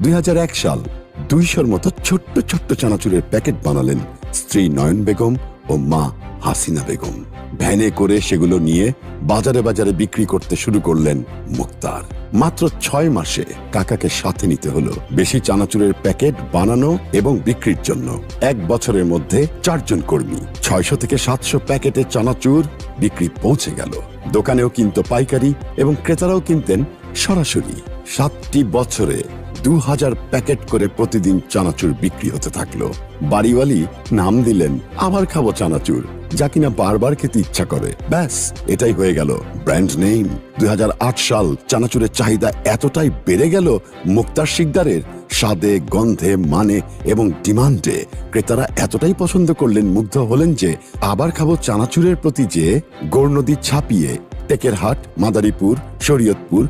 2001 সাল 200-র মতো ছোট্ট ছোট্ট চানাচুরের প্যাকেট বানালেন স্ত্রী নয়ন বেগম ও মা হাসিনা বেগম। ভ্যানে করে সেগুলো নিয়ে বাজারে বাজারে বিক্রি করতে শুরু করলেন মুক্তার। মাত্র 6 মাসে কাকাকে সাথে নিতে হলো বেশি চানাচুরের প্যাকেট বানানো এবং বিক্রির জন্য। 1 বছরের মধ্যে 4 জন কর্মী, 600 থেকে 700 প্যাকেটে চানাচুর বিক্রি পৌঁছে গেল। দোকানেও কিনত পাইকারি এবং ক্রেতারাও কিনতেন সরাসরি। 7টি বছরে 2000 প্যাকেট করে প্রতিদিন চানাচুর বিক্রি হতে থাকলো। বাড়িওয়ালি নাম দিলেন আবার খাবো চানাচুর, যা কিনা বারবার খেতে ইচ্ছা করে। ব্যাস, এটাই হয়ে গেল ব্র্যান্ড নেম। 2008 সাল চানাচুরের চাহিদা এতটাই বেড়ে গেল, মুক্তার শিকদারের স্বাদে, গন্ধে, মানে এবং ডিমান্ডে ক্রেতারা এতটাই পছন্দ করলেন, মুগ্ধ হলেন যে আবার খাবো চানাচুরের প্রতি যে গৌরনদী ছাপিয়ে টেকেরহাট, মাদারীপুর, শরীয়তপুর